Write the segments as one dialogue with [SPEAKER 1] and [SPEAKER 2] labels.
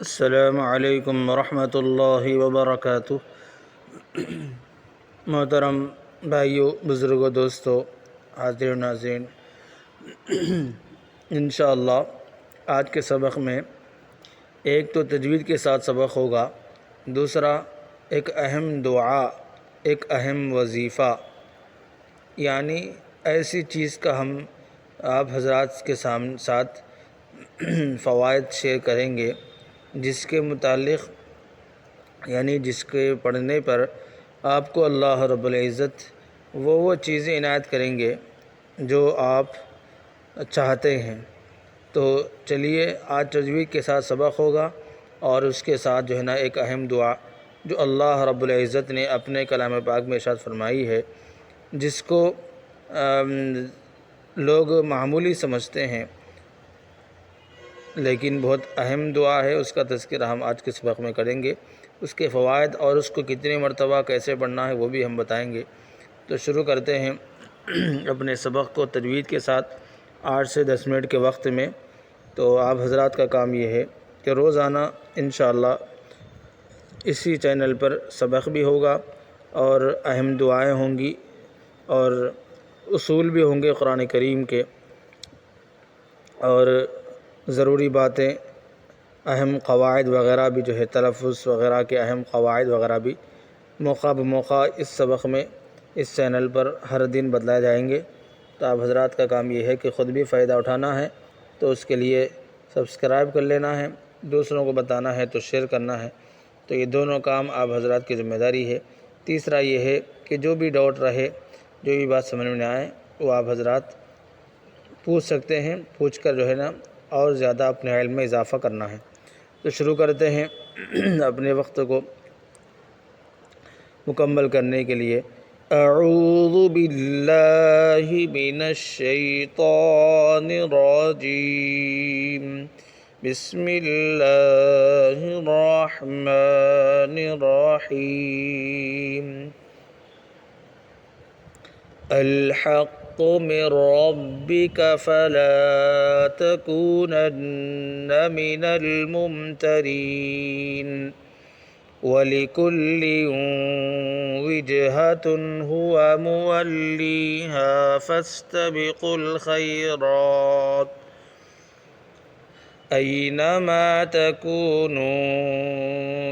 [SPEAKER 1] السلام علیکم ورحمۃ اللہ وبرکاتہ۔ محترم بھائیوں، بزرگوں، دوستوں، حاضرین و ناظرین، انشاءاللہ آج کے سبق میں ایک تو تجوید کے ساتھ سبق ہوگا، دوسرا ایک اہم دعا، ایک اہم وظیفہ، یعنی ایسی چیز کا ہم آپ حضرات کے ساتھ فوائد شیئر کریں گے جس کے متعلق، یعنی جس کے پڑھنے پر آپ کو اللہ رب العزت وہ چیزیں عنایت کریں گے جو آپ چاہتے ہیں۔ تو چلیے آج تجوید کے ساتھ سبق ہوگا، اور اس کے ساتھ جو ہے نا ایک اہم دعا جو اللہ رب العزت نے اپنے کلام پاک میں ارشاد فرمائی ہے، جس کو لوگ معمولی سمجھتے ہیں لیکن بہت اہم دعا ہے۔ اس کا تذکرہ ہم آج کے سبق میں کریں گے، اس کے فوائد اور اس کو کتنی مرتبہ کیسے پڑھنا ہے وہ بھی ہم بتائیں گے۔ تو شروع کرتے ہیں اپنے سبق کو تجوید کے ساتھ 8 سے 10 منٹ کے وقت میں۔ تو آپ حضرات کا کام یہ ہے کہ روزانہ انشاءاللہ اسی چینل پر سبق بھی ہوگا، اور اہم دعائیں ہوں گی، اور اصول بھی ہوں گے قرآن کریم کے، اور ضروری باتیں، اہم قواعد وغیرہ بھی جو ہے، تلفظ وغیرہ کے اہم قواعد وغیرہ بھی موقع بموقع اس سبق میں اس چینل پر ہر دن بتلائے جائیں گے۔ تو آپ حضرات کا کام یہ ہے کہ خود بھی فائدہ اٹھانا ہے، تو اس کے لیے سبسکرائب کر لینا ہے، دوسروں کو بتانا ہے تو شیئر کرنا ہے۔ تو یہ دونوں کام آپ حضرات کی ذمہ داری ہے۔ تیسرا یہ ہے کہ جو بھی ڈاؤٹ رہے، جو بھی بات سمجھ میں نہ آئے، وہ آپ حضرات پوچھ سکتے ہیں، پوچھ کر جو ہے نا اور زیادہ اپنے علم میں اضافہ کرنا ہے۔ تو شروع کرتے ہیں اپنے وقت کو مکمل کرنے کے لیے۔ اعوذ باللہ من الشیطان الرجیم، بسم اللہ الرحمن الرحیم۔ الحق من ربک فلا تکونن من الممترین، وَلِكُلٍّ وِجْهَةٌ هُوَ مُوَلِّيهَا فَاسْتَبِقُوا الْخَيْرَاتِ أَيْنَمَا تَكُونُوا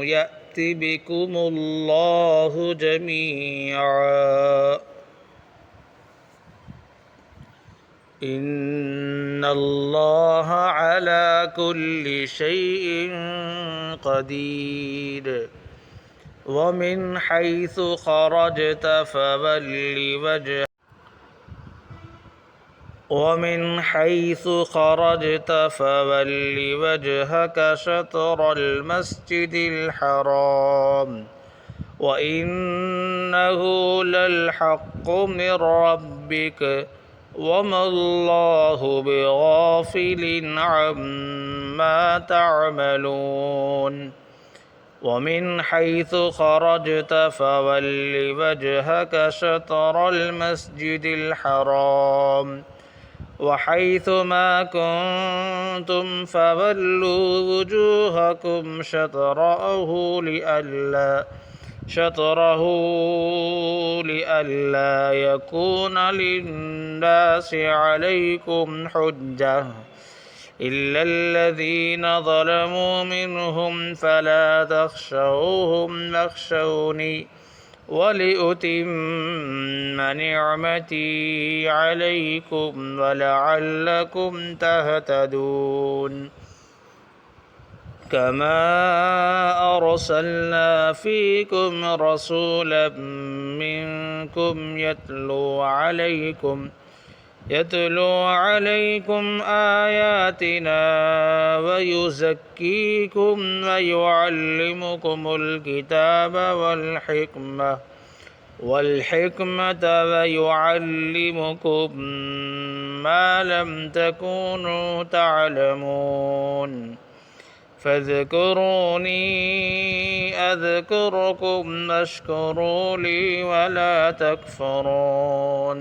[SPEAKER 1] يَأْتِ بِكُمُ اللَّهُ جَمِيعًا، إِنَّ اللَّهَ عَلَى كُلِّ شَيْءٍ قدیر۔ وَمِنْ حَيْثُ خَرَجْتَ فَوَلِّ وَجْهَكَ شَطْرَ الْمَسْجِدِ الْحَرَامِ وَإِنَّهُ لَلْحَقُّ مِنْ رَبِّكَ وَمَا اللَّهُ بِغَافِلٍ عَمَّا تَعْمَلُونَ۔ وَمِنْ حَيْثُ خَرَجْتَ فَوَلِّ وَجْهَكَ شَطْرَ الْمَسْجِدِ الْحَرَامِ وَحَيْثُ مَا كُنْتُمْ فَوَلُّوا وُجُوهَكُمْ شَطْرَهُ لِئَلَّا يَكُونَ لِلنَّاسِ عَلَيْكُمْ حُجَّةٌ إِلَّا الَّذِينَ ظَلَمُوا مِنْهُمْ فَلَا تَخْشَوْهُمْ وَاخْشَوْنِي وَلِأُتِمَّ نِعْمَتِي عَلَيْكُمْ وَلَعَلَّكُمْ تَهْتَدُونَ۔ كَمَا أَرْسَلْنَا فِيكُمْ رَسُولًا مِّنكُمْ يَتْلُو عَلَيْكُمْ آيَاتِنَا وَيُزَكِّيكُمْ وَيُعَلِّمُكُمُ الْكِتَابَ وَالْحِكْمَةَ وَيُعَلِّمُكُم مَّا لَمْ تَكُونُوا تَعْلَمُونَ، فَاذْكُرُونِي أَذْكُرْكُمْ وَاشْكُرُوا لِي وَلَا تَكْفُرُونَ۔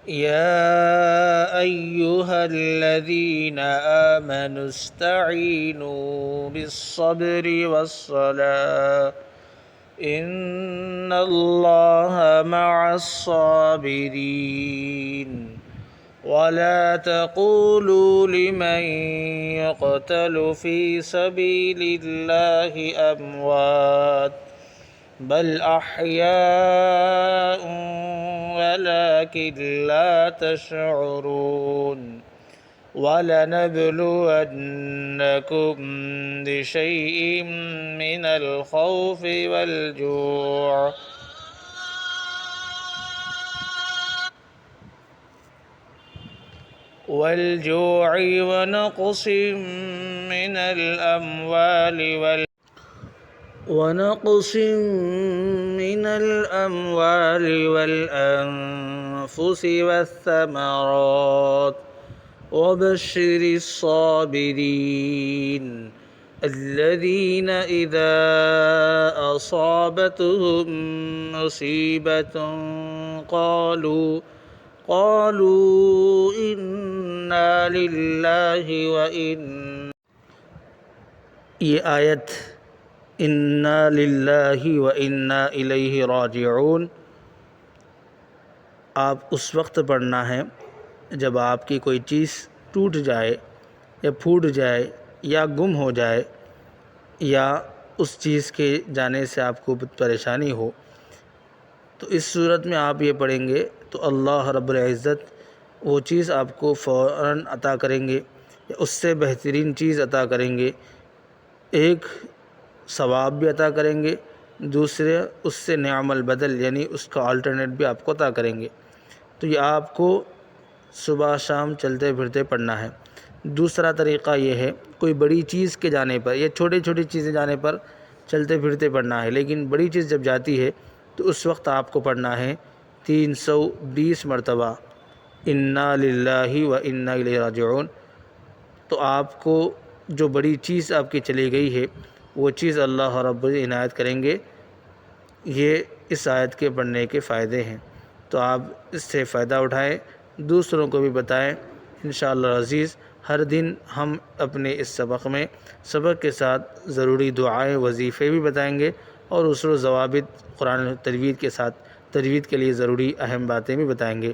[SPEAKER 1] يَا أيها الذين آمنوا استعينوا بالصبر والصلاة إن الله مع الصابرين ولا تقولوا لمن يقتل في سبيل الله أموات بل أحياء ولكن لا تشعرون ولنبلونكم بشيء من الخوف والجوع ونقص من الأموال والأنفس والثمرات وبشر الصابرين الذين إذا أصابتهم مصيبة قالوا إنا لله یہ آیت انا للہ و انا الیہ راجعون آپ اس وقت پڑھنا ہے جب آپ کی کوئی چیز ٹوٹ جائے یا پھوٹ جائے یا گم ہو جائے یا اس چیز کے جانے سے آپ کو پریشانی ہو، تو اس صورت میں آپ یہ پڑھیں گے تو اللہ رب العزت وہ چیز آپ کو فوراً عطا کریں گے یا اس سے بہترین چیز عطا کریں گے، ایک ثواب بھی عطا کریں گے، دوسرے اس سے نعم البدل یعنی اس کا آلٹرنیٹ بھی آپ کو عطا کریں گے۔ تو یہ آپ کو صبح شام چلتے پھرتے پڑھنا ہے۔ دوسرا طریقہ یہ ہے کوئی بڑی چیز کے جانے پر یا چھوٹی چھوٹی چیزیں جانے پر چلتے پھرتے پڑھنا ہے، لیکن بڑی چیز جب جاتی ہے تو اس وقت آپ کو پڑھنا ہے 320 مرتبہ انا للہ و انا الیہ راجعون۔ تو آپ کو جو بڑی چیز آپ کی چلی گئی ہے وہ چیز اللہ رب عنایت کریں گے۔ یہ اس آیت کے پڑھنے کے فائدے ہیں، تو آپ اس سے فائدہ اٹھائیں، دوسروں کو بھی بتائیں۔ انشاءاللہ عزیز ہر دن ہم اپنے اس سبق کے ساتھ ضروری دعائیں وظیفے بھی بتائیں گے اور اصول و ضوابط قرآن تجوید کے ساتھ تجوید کے لیے ضروری اہم باتیں بھی بتائیں گے۔